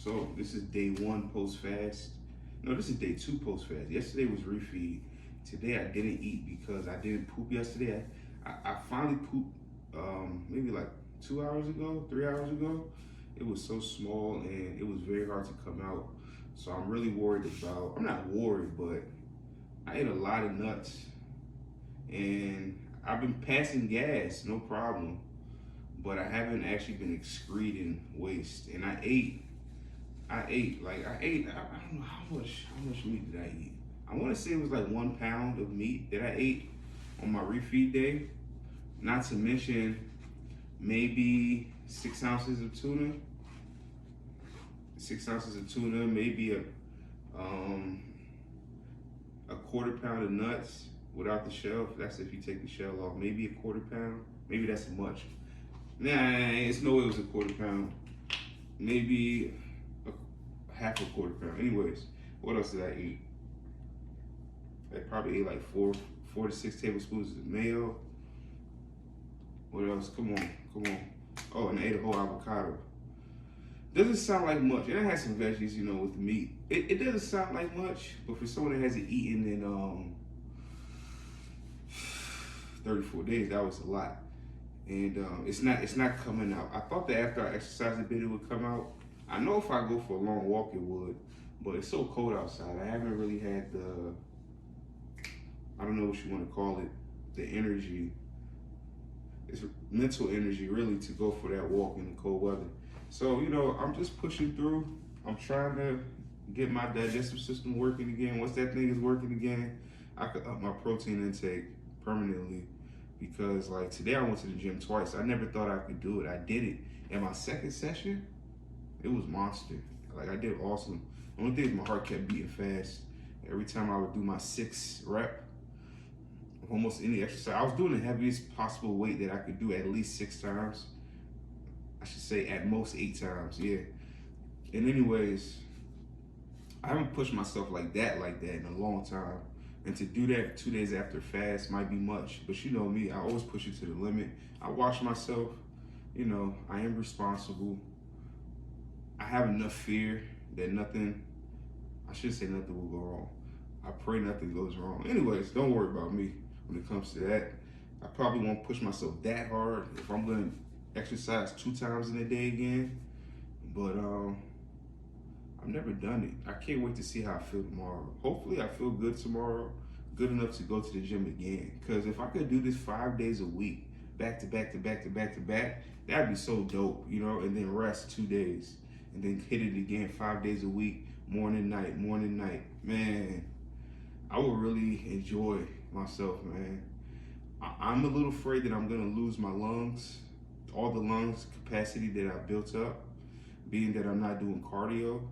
So this is day 1 post-fast. No, this is day 2 post-fast. Yesterday was refeed. Today I didn't eat because I didn't poop yesterday. I finally pooped maybe like 2 hours ago, 3 hours ago. It was so small and it was very hard to come out. So I'm really worried about, I'm not worried, but I ate a lot of nuts and I've been passing gas, no problem. But I haven't actually been excreting waste. And I ate, I don't know how much meat did I eat? I want to say it was like 1 pound of meat that I ate on my refeed day. Not to mention maybe 6 ounces of tuna. 6 ounces of tuna, maybe a quarter pound of nuts without the shell. That's if you take the shell off. Maybe a quarter pound. Maybe that's much. Nah, it's no way it was a quarter pound. Maybe half a quarter pound. Anyways, what else did I eat? I probably ate like 4 to 6 tablespoons of mayo. What else? Come on. Oh, and I ate a whole avocado. Doesn't sound like much. And I had some veggies, you know, with the meat. It doesn't sound like much, but for someone that hasn't eaten in 34 days, that was a lot. And it's not coming out. I thought that after I exercised a bit, it would come out. I know if I go for a long walk, it would, but it's so cold outside. I haven't really had I don't know what you want to call it, the energy. It's mental energy, really, to go for that walk in the cold weather. So, you know, I'm just pushing through. I'm trying to get my digestive system working again. Once that thing is working again, I could up my protein intake permanently. Because like today I went to the gym twice. I never thought I could do it. I did it. And my second session, it was monster. Like I did awesome. The only thing is my heart kept beating fast. Every time I would do my 6 rep of almost any exercise, I was doing the heaviest possible weight that I could do at least 6 times. I should say at most 8 times, yeah. And anyways, I haven't pushed myself like that in a long time. And to do that 2 days after fast might be much, but you know me, I always push it to the limit. I watch myself, you know, I am responsible. I have enough fear that I should say nothing will go wrong. I pray nothing goes wrong. Anyways, don't worry about me when it comes to that. I probably won't push myself that hard if I'm gonna exercise 2 times in a day again, but I've never done it. I can't wait to see how I feel tomorrow. Hopefully I feel good tomorrow, good enough to go to the gym again. Because if I could do this 5 days a week, back to back, that'd be so dope, you know, and then rest 2 days. And then hit it again 5 days a week, morning, night. Man, I would really enjoy myself, man. I'm a little afraid that I'm gonna lose my lungs, all the lungs capacity that I built up, being that I'm not doing cardio.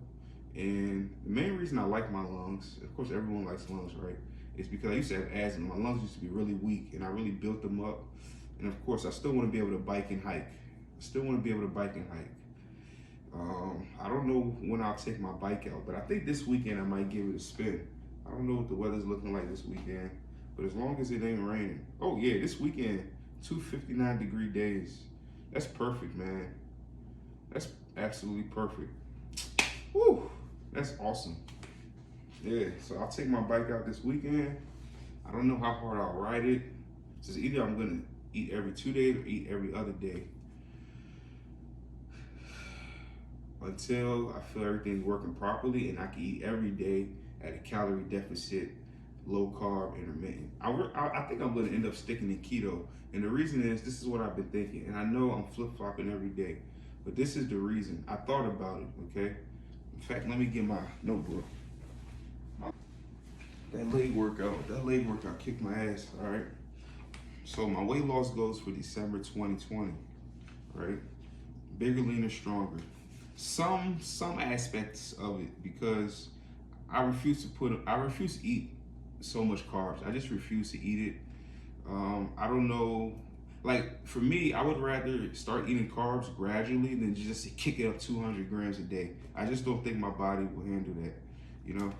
And the main reason I like my lungs, of course everyone likes lungs, right? It's because I used to have asthma. My lungs used to be really weak and I really built them up. And of course I still want to be able to bike and hike. I don't know when I'll take my bike out, but I think this weekend I might give it a spin. I don't know what the weather's looking like this weekend, but as long as it ain't raining. Oh yeah, this weekend, 2 59-degree days. That's perfect, man. That's absolutely perfect. Woo, that's awesome. Yeah, so I'll take my bike out this weekend. I don't know how hard I'll ride it. So either I'm gonna eat every 2 days or eat every other day, until I feel everything's working properly and I can eat every day at a calorie deficit, low carb, intermittent. I think I'm gonna end up sticking to keto. And the reason is, this is what I've been thinking. And I know I'm flip-flopping every day, but this is the reason. I thought about it, okay? In fact, let me get my notebook. That leg workout kicked my ass, all right? So my weight loss goals for December 2020, right? Bigger, leaner, stronger. Some aspects of it, because I refuse to eat so much carbs. I just refuse to eat it. I don't know, like for me, I would rather start eating carbs gradually than just kick it up 200 grams a day. I just don't think my body will handle that, you know?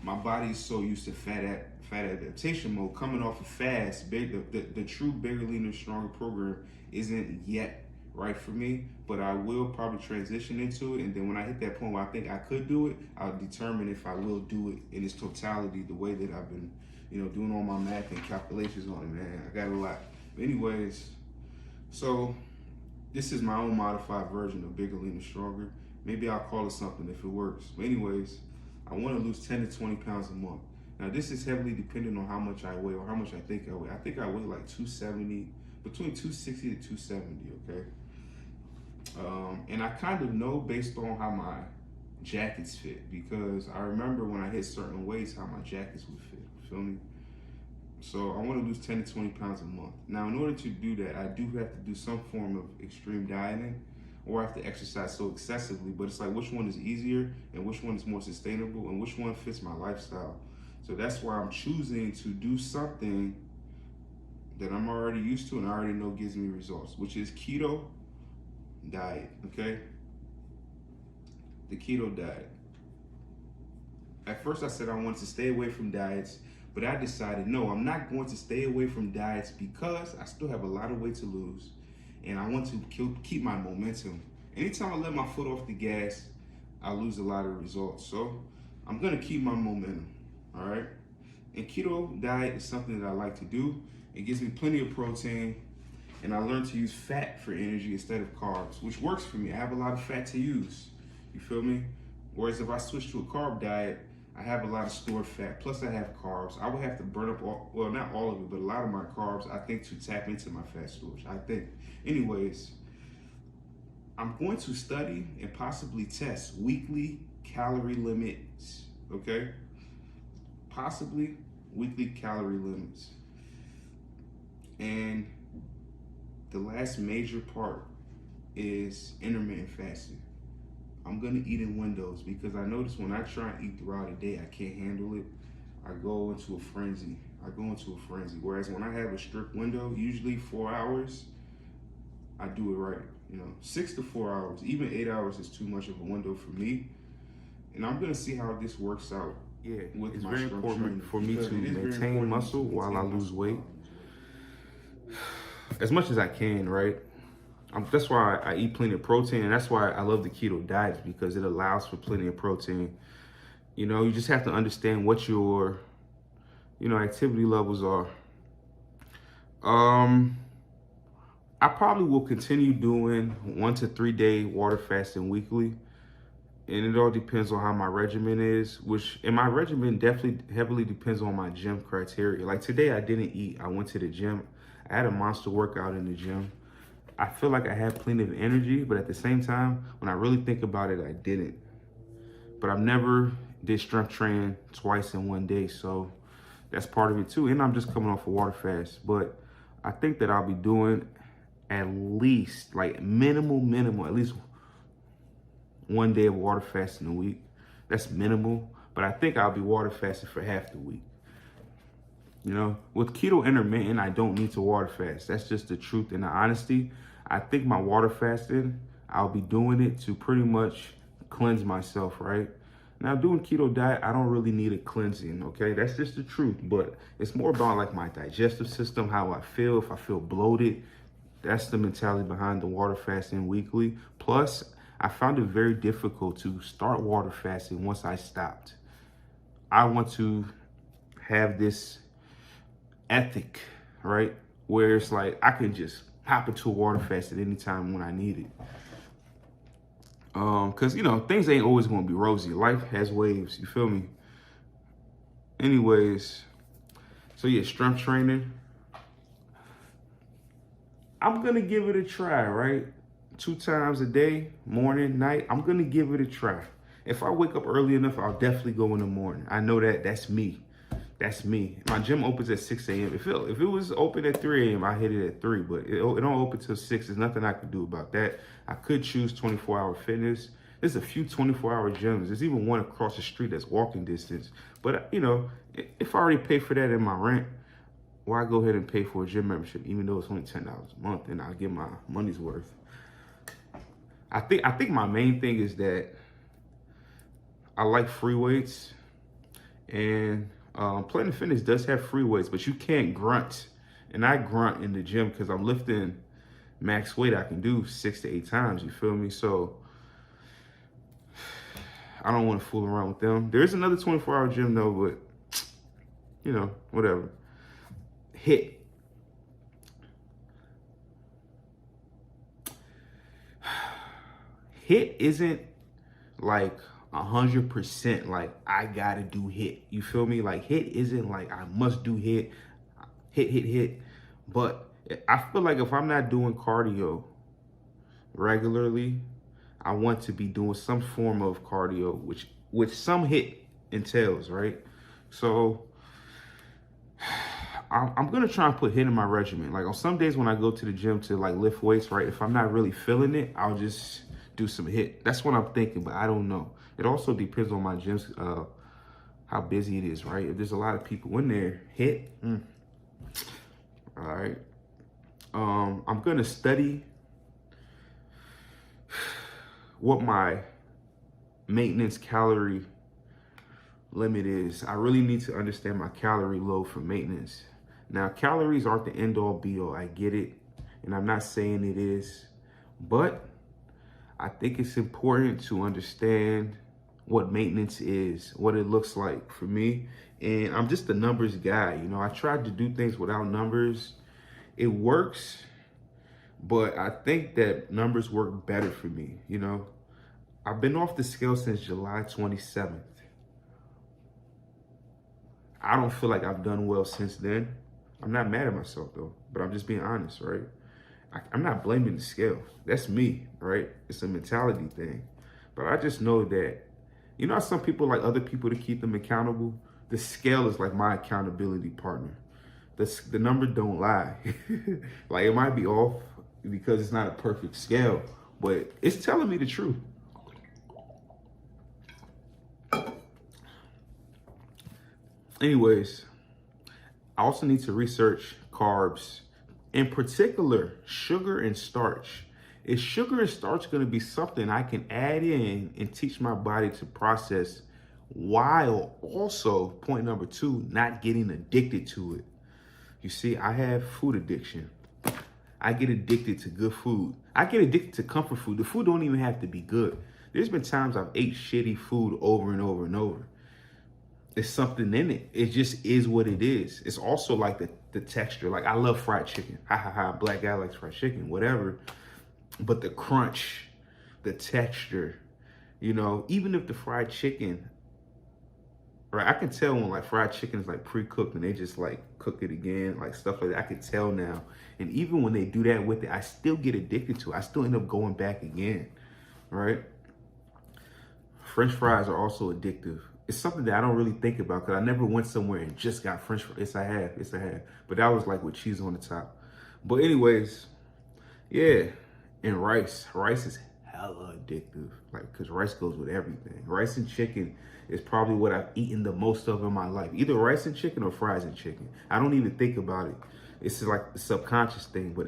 My body is so used to fat adaptation mode, coming off of fast. The true bigger, leaner, stronger program isn't yet right for me, but I will probably transition into it. And then when I hit that point where I think I could do it, I'll determine if I will do it in its totality, the way that I've been, doing all my math and calculations on it, man. I got a lot. But anyways, so this is my own modified version of Bigger, Leaner, Stronger. Maybe I'll call it something if it works. But anyways, I want to lose 10 to 20 pounds a month. Now, this is heavily dependent on how much I weigh or how much I think I weigh. I think I weigh like 270, between 260 to 270, okay? And I kind of know based on how my jackets fit, because I remember when I hit certain weights how my jackets would fit, you feel me? So I want to lose 10 to 20 pounds a month. Now, in order to do that, I do have to do some form of extreme dieting, or I have to exercise so excessively, but it's like, which one is easier and which one is more sustainable and which one fits my lifestyle? So that's why I'm choosing to do something that I'm already used to and I already know gives me results, which is Keto Diet, okay? The Keto Diet. At first I said I wanted to stay away from diets, but I decided, no, I'm not going to stay away from diets because I still have a lot of weight to lose and I want to keep my momentum. Anytime I let my foot off the gas, I lose a lot of results. So I'm gonna keep my momentum, all right? And Keto Diet is something that I like to do. It gives me plenty of protein and I learned to use fat for energy instead of carbs, which works for me. I have a lot of fat to use, you feel me? Whereas if I switch to a carb diet, I have a lot of stored fat, plus I have carbs. I would have to burn up well, not all of it, but a lot of my carbs, I think, to tap into my fat storage, I think. Anyways, I'm going to study and possibly test weekly calorie limits, okay? Possibly weekly calorie limits. And the last major part is intermittent fasting. I'm gonna eat in windows because I notice when I try and eat throughout the day, I can't handle it. I go into a frenzy. Whereas when I have a strict window, usually 4 hours, I do it right. 6 to 4 hours, even 8 hours is too much of a window for me. And I'm gonna see how this works out. Yeah, with it's my very strength important training, for me because to it is very maintain important muscle to while I maintain lose muscle. weight as much as I can, right? That's why I eat plenty of protein, and that's why I love the keto diet, because it allows for plenty of protein. You just have to understand what your, activity levels are. I probably will continue doing 1 to 3 day water fasting weekly. And it all depends on how my regimen is, and my regimen definitely heavily depends on my gym criteria. Like today I didn't eat, I went to the gym. I had a monster workout in the gym. I feel like I had plenty of energy, but at the same time, when I really think about it, I didn't. But I've never did strength training twice in 1 day, so that's part of it too. And I'm just coming off a water fast, but I think that I'll be doing at least, like minimal, at least 1 day of water fasting a week. That's minimal, but I think I'll be water fasting for half the week. With keto intermittent, I don't need to water fast. That's just the truth and the honesty. I think my water fasting, I'll be doing it to pretty much cleanse myself, right? Now, doing keto diet, I don't really need a cleansing, okay? That's just the truth, but it's more about like my digestive system, how I feel, if I feel bloated. That's the mentality behind the water fasting weekly. Plus, I found it very difficult to start water fasting once I stopped. I want to have this ethic, right? Where it's like I can just hop into a water fast at any time when I need it. Because, things ain't always going to be rosy. Life has waves, you feel me? Anyways, so yeah, strength training. I'm going to give it a try, right? 2 times a day, morning, night. I'm going to give it a try. If I wake up early enough, I'll definitely go in the morning. I know that's me. That's me. My gym opens at 6 a.m. If it was open at 3 a.m., I hit it at 3, but it don't open till 6. There's nothing I can do about that. I could choose 24-hour fitness. There's a few 24-hour gyms. There's even one across the street that's walking distance. But, if I already pay for that in my rent, why go ahead and pay for a gym membership, even though it's only $10 a month, and I'll get my money's worth. I think my main thing is that I like free weights, and Planet Fitness does have free weights, but you can't grunt. And I grunt in the gym because I'm lifting max weight I can do 6 to 8 times, you feel me? So I don't want to fool around with them. There is another 24-hour gym though, but you know, whatever. HIIT. HIIT isn't like 100% like I gotta do HIIT. You feel me? Like HIIT isn't like I must do HIIT, HIIT. But I feel like if I'm not doing cardio regularly, I want to be doing some form of cardio, which some HIIT entails, right? So I'm gonna try and put HIIT in my regimen. Like on some days when I go to the gym to like lift weights, right? If I'm not really feeling it, I'll just do some HIIT. That's what I'm thinking, but I don't know. It also depends on my gym's how busy it is, right? If there's a lot of people in there, HIIT. All right. I'm gonna study what my maintenance calorie limit is. I really need to understand my calorie load for maintenance. Now, calories aren't the end all be all. I get it, and I'm not saying it is, but I think it's important to understand what maintenance is, what it looks like for me. And I'm just a numbers guy. You know, I tried to do things without numbers. It works, but I think that numbers work better for me. You know, I've been off the scale since July 27th. I don't feel like I've done well since then. I'm not mad at myself though, but I'm just being honest, right? I'm not blaming the scale. That's me, right? It's a mentality thing. But I just know that, you know how some people like other people to keep them accountable? The scale is like my accountability partner. The number don't lie. Like it might be off because it's not a perfect scale, but it's telling me the truth. Anyways, I also need to research carbs, in particular, sugar and starch. Is sugar and starch going to be something I can add in and teach my body to process while also, point number 2, not getting addicted to it? You see, I have food addiction. I get addicted to good food. I get addicted to comfort food. The food don't even have to be good. There's been times I've ate shitty food over and over and over. There's something in it. It just is what it is. It's also like the texture. Like I love fried chicken. Ha ha ha, black guy likes fried chicken, whatever. But the crunch, the texture, you know, even if the fried chicken, right, I can tell when like fried chicken is like pre-cooked and they just like cook it again, like stuff like that. I can tell now. And even when they do that with it, I still get addicted to it. I still end up going back again, right? French fries are also addictive. It's something that I don't really think about because I never went somewhere and just got French fries. Yes, I have. But that was like with cheese on the top. But anyways, yeah. And rice is hella addictive. Like, because rice goes with everything. Rice and chicken is probably what I've eaten the most of in my life. Either rice and chicken or fries and chicken. I don't even think about it. It's like a subconscious thing, but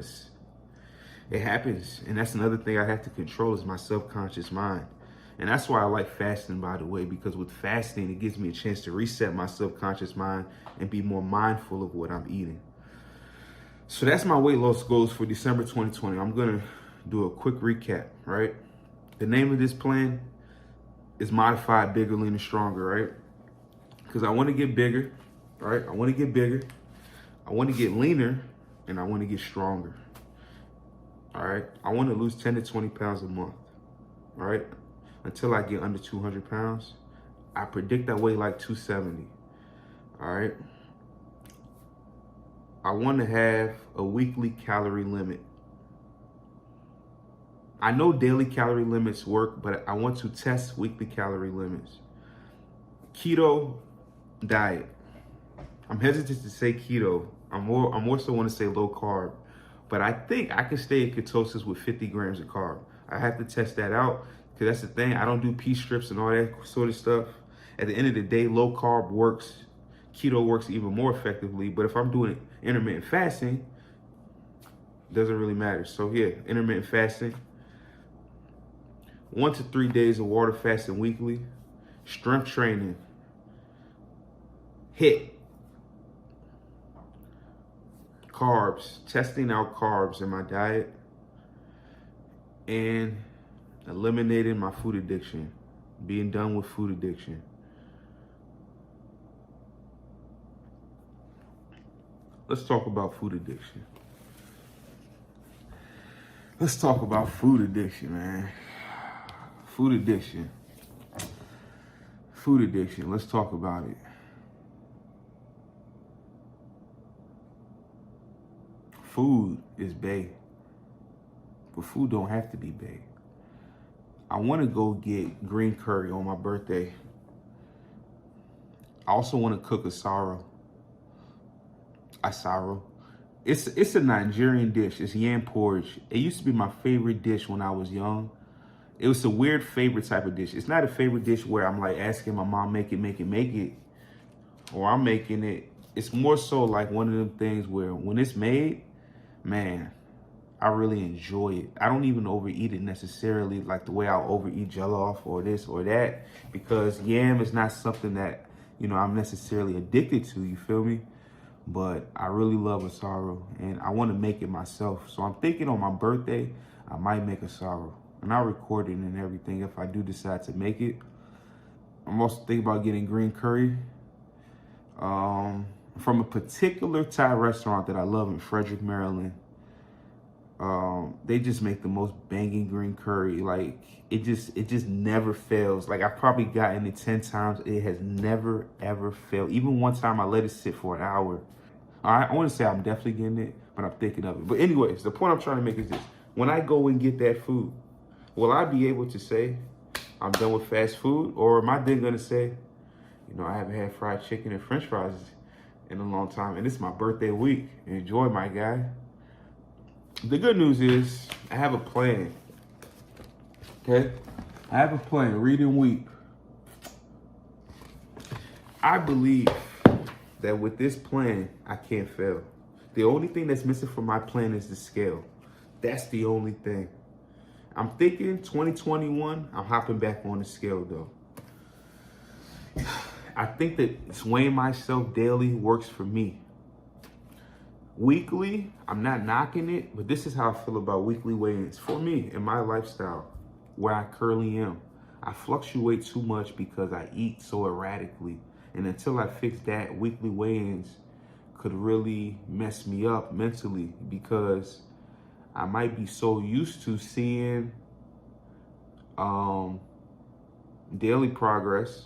it happens. And that's another thing I have to control is my subconscious mind. And that's why I like fasting, by the way, because with fasting, it gives me a chance to reset my subconscious mind and be more mindful of what I'm eating. So that's my weight loss goals for December 2020. I'm going to do a quick recap, right? The name of this plan is Modified Bigger, Leaner, Stronger, right? Because I want to get bigger, right? I want to get bigger. I want to get leaner, and I want to get stronger, all right? I want to lose 10 to 20 pounds a month, all right? Until I get under 200 pounds. I predict I weigh like 270, all right? I want to have a weekly calorie limit. I know daily calorie limits work, but I want to test weekly calorie limits. Keto diet. I'm hesitant to say keto. I'm more so want to say low carb, but I think I can stay in ketosis with 50 grams of carb. I have to test that out. Because that's the thing, I don't do pea strips and all that sort of stuff. At the end of the day, low carb works. Keto works even more effectively. But if I'm doing intermittent fasting, it doesn't really matter. So yeah, intermittent fasting. 1 to 3 days of water fasting weekly. Strength training. HIIT. Carbs. Testing out carbs in my diet. and eliminating my food addiction, being done with food addiction. Let's talk about food addiction. Let's talk about food addiction, man. Food addiction. Food addiction. Let's talk about it. Food is bae, but food don't have to be bae. I want to go get green curry on my birthday. I also want to cook asaro. It's a Nigerian dish. It's Yam Porridge. It used to be my favorite dish when I was young. It was a weird favorite type of dish. It's not a favorite dish where I'm like asking my mom, make it, or I'm making it. It's more so like one of them things where when it's made, man, I really enjoy it. I don't even overeat it necessarily like the way I'll overeat jollof or this or that, because yam is not something that, I'm necessarily addicted to, you feel me? But I really love asaro and I want to make it myself. So I'm thinking on my birthday, I might make asaro, and I'll record it and everything if I do decide to make it. I'm also thinking about getting green curry from a particular Thai restaurant that I love in Frederick, Maryland. They just make the most banging green curry. Like it just never fails. Like I've probably gotten it 10 times. It has never ever failed. Even one time I let it sit for an hour. I want to say I'm definitely getting it, but I'm thinking of it. But anyways, the point I'm trying to make is this. When I go and get that food, will I be able to say I'm done with fast food? Or am I then going to say, I haven't had fried chicken and french fries in a long time, and it's my birthday week. Enjoy, my guy. The good news is I have a plan. Okay? I have a plan. Read and weep. I believe that with this plan, I can't fail. The only thing that's missing from my plan is the scale. That's the only thing. I'm thinking 2021, I'm hopping back on the scale though. I think that weighing myself daily works for me. Weekly, I'm not knocking it, but this is how I feel about weekly weigh-ins. For me, in my lifestyle, where I currently am, I fluctuate too much because I eat so erratically. And until I fix that, weekly weigh-ins could really mess me up mentally, because I might be so used to seeing daily progress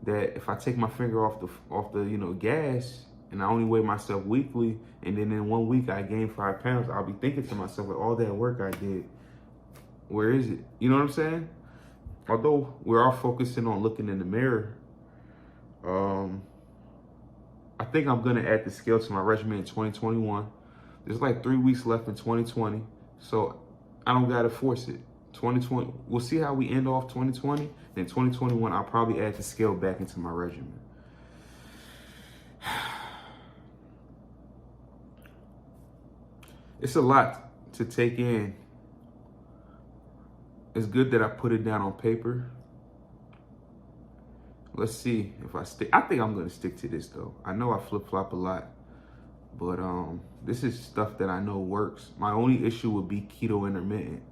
that if I take my finger off the gas and I only weigh myself weekly, and then in 1 week I gain 5 pounds, I'll be thinking to myself, like, all that work I did, where is it? You know what I'm saying? Although we're all focusing on looking in the mirror, I think I'm gonna add the scale to my regimen in 2021. There's like 3 weeks left in 2020, so I don't gotta force it. 2020, we'll see how we end off 2020. Then 2021, I'll probably add the scale back into my regimen. It's a lot to take in. It's good that I put it down on paper. Let's see if I stick. I think I'm gonna stick to this though. I know I flip-flop a lot, but this is stuff that I know works. My only issue would be keto intermittent.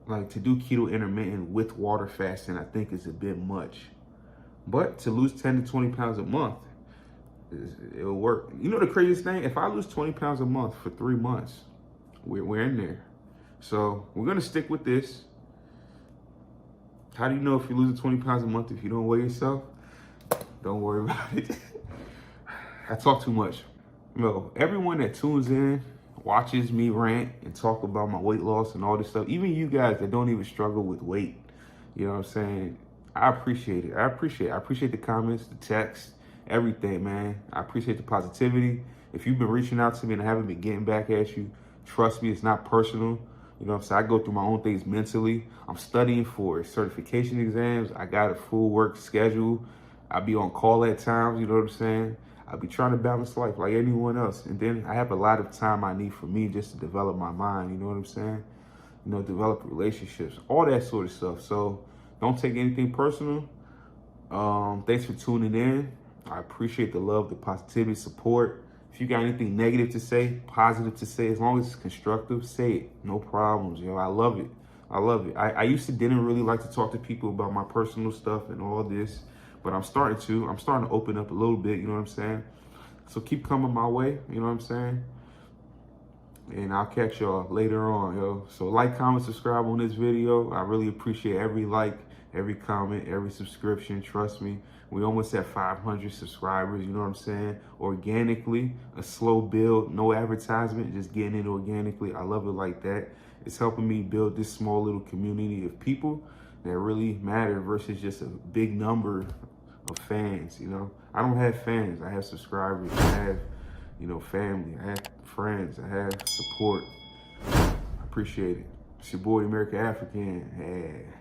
Like, to do keto intermittent with water fasting, I think is a bit much. But to lose 10 to 20 pounds a month, it'll work. You know the craziest thing? If I lose 20 pounds a month for 3 months, we're in there. So we're gonna stick with this. How do you know if you're losing 20 pounds a month if you don't weigh yourself? Don't worry about it. I talk too much. Everyone that tunes in, watches me rant and talk about my weight loss and all this stuff, even you guys that don't even struggle with weight, you know what I'm saying? I appreciate it. I appreciate the comments, the text, everything, man. I appreciate the positivity. If you've been reaching out to me and I haven't been getting back at you, trust me, it's not personal. You know what I'm saying? I go through my own things mentally. I'm studying for certification exams. I got a full work schedule. I be on call at times, you know what I'm saying? I be trying to balance life like anyone else. And then I have a lot of time I need for me just to develop my mind, you know what I'm saying? Develop relationships, all that sort of stuff. So don't take anything personal. Thanks for tuning in. I appreciate the love, the positivity, support. If you got anything negative to say, positive to say, as long as it's constructive, say it. No problems, yo. I love it. I love it. I used to didn't really like to talk to people about my personal stuff and all this, but I'm starting to. I'm starting to open up a little bit, you know what I'm saying? So keep coming my way, you know what I'm saying? And I'll catch y'all later on, yo. So like, comment, subscribe on this video. I really appreciate every like, every comment, every subscription. Trust me, we almost at 500 subscribers, you know what I'm saying? Organically, a slow build, no advertisement, just getting it organically. I love it like that. It's helping me build this small little community of people that really matter versus just a big number of fans, you know? I don't have fans, I have subscribers, I have, you know, family, I have friends, I have support. I appreciate it. It's your boy, American African. Yeah.